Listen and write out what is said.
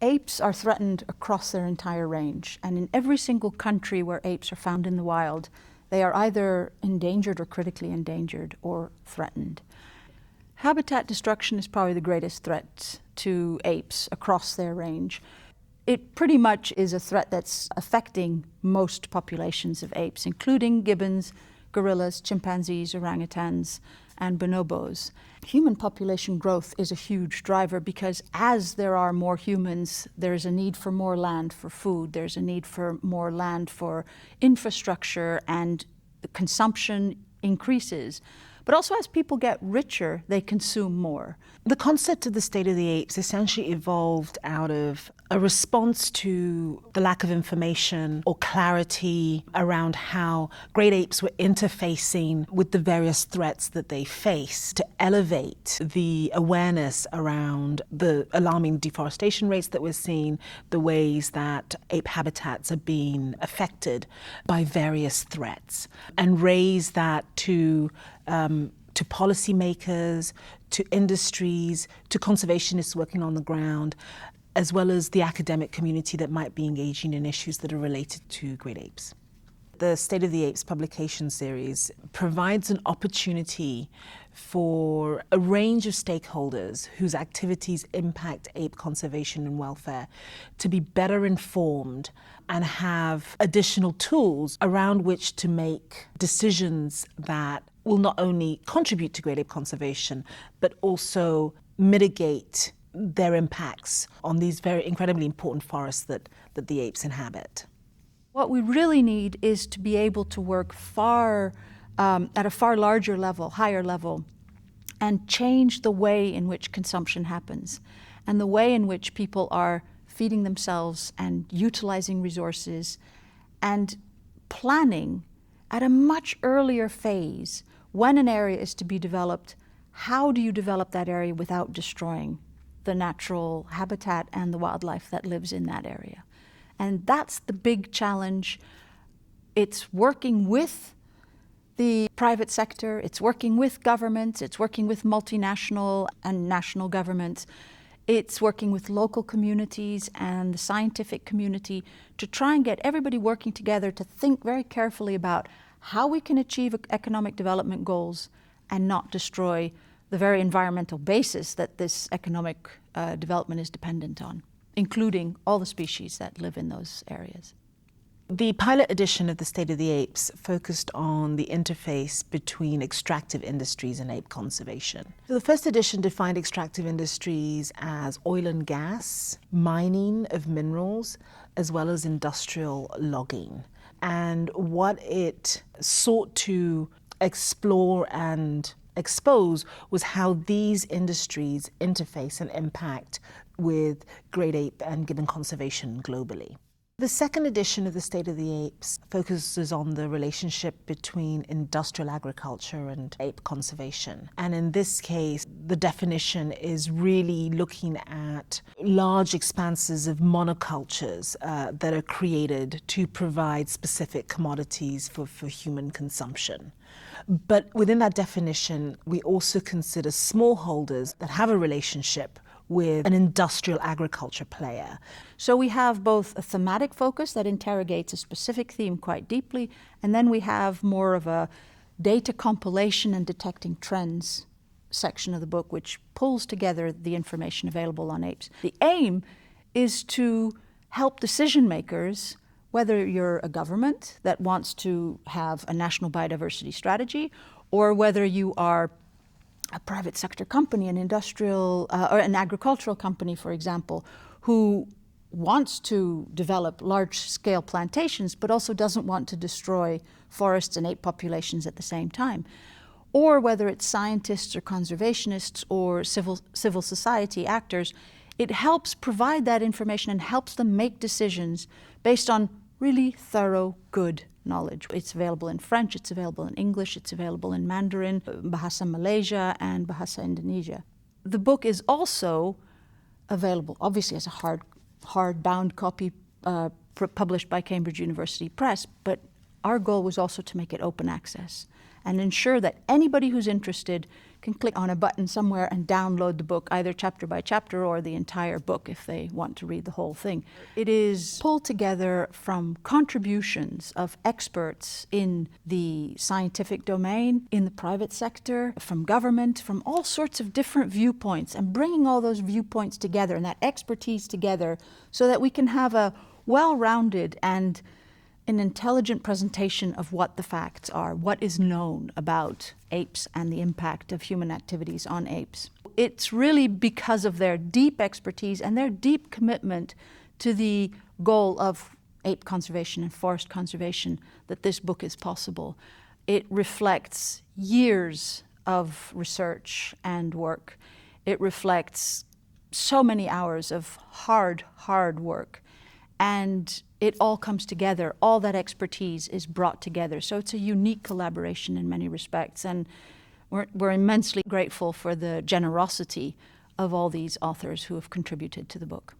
Apes are threatened across their entire range, and in every single country where apes are found in the wild, they are either endangered or critically endangered or threatened. Habitat destruction is probably the greatest threat to apes across their range. It pretty much is a threat that's affecting most populations of apes, including gibbons, gorillas, chimpanzees, orangutans, and bonobos. Human population growth is a huge driver because as there are more humans, there's a need for more land for food, there's a need for more land for infrastructure, and the consumption increases. But also as people get richer, they consume more. The concept of the state of the apes essentially evolved out of a response to the lack of information or clarity around how great apes were interfacing with the various threats that they face, to elevate the awareness around the alarming deforestation rates that we're seeing, the ways that ape habitats are being affected by various threats, and raise that to policymakers, to industries, to conservationists working on the ground, as well as the academic community that might be engaging in issues that are related to great apes. The State of the Apes publication series provides an opportunity for a range of stakeholders whose activities impact ape conservation and welfare to be better informed and have additional tools around which to make decisions that will not only contribute to great ape conservation, but also mitigate their impacts on these very incredibly important forests that the apes inhabit. What we really need is to be able to work at a far larger level, higher level, and change the way in which consumption happens and the way in which people are feeding themselves and utilizing resources and planning at a much earlier phase. When an area is to be developed, how do you develop that area without destroying the natural habitat and the wildlife that lives in that area? And that's the big challenge. It's working with the private sector, it's working with governments, it's working with multinational and national governments, it's working with local communities and the scientific community to try and get everybody working together to think very carefully about how we can achieve economic development goals and not destroy the very environmental basis that this economic development is dependent on, including all the species that live in those areas. The pilot edition of the State of the Apes focused on the interface between extractive industries and ape conservation. So the first edition defined extractive industries as oil and gas, mining of minerals, as well as industrial logging. And what it sought to explore and expose was how these industries interface and impact with great ape and gibbon conservation globally. The second edition of the State of the Apes focuses on the relationship between industrial agriculture and ape conservation. And in this case, the definition is really looking at large expanses of monocultures that are created to provide specific commodities for human consumption. But within that definition, we also consider smallholders that have a relationship with an industrial agriculture player. So we have both a thematic focus that interrogates a specific theme quite deeply, and then we have more of a data compilation and detecting trends section of the book, which pulls together the information available on apes. The aim is to help decision makers, whether you're a government that wants to have a national biodiversity strategy, or whether you are a private sector company, an industrial or an agricultural company, for example, who wants to develop large-scale plantations but also doesn't want to destroy forests and ape populations at the same time. Or whether it's scientists or conservationists or civil society actors, it helps provide that information and helps them make decisions based on really thorough, good knowledge. It's available in French, it's available in English, it's available in Mandarin, Bahasa Malaysia, and Bahasa Indonesia. The book is also available, obviously, as a hard-bound copy published by Cambridge University Press, but our goal was also to make it open access and ensure that anybody who's interested can click on a button somewhere and download the book, either chapter by chapter or the entire book if they want to read the whole thing. It is pulled together from contributions of experts in the scientific domain, in the private sector, from government, from all sorts of different viewpoints, and bringing all those viewpoints together and that expertise together so that we can have a well-rounded and an intelligent presentation of what the facts are, what is known about apes and the impact of human activities on apes. It's really because of their deep expertise and their deep commitment to the goal of ape conservation and forest conservation that this book is possible. It reflects years of research and work. It reflects so many hours of hard work. And it all comes together. All that expertise is brought together. So it's a unique collaboration in many respects. And we're immensely grateful for the generosity of all these authors who have contributed to the book.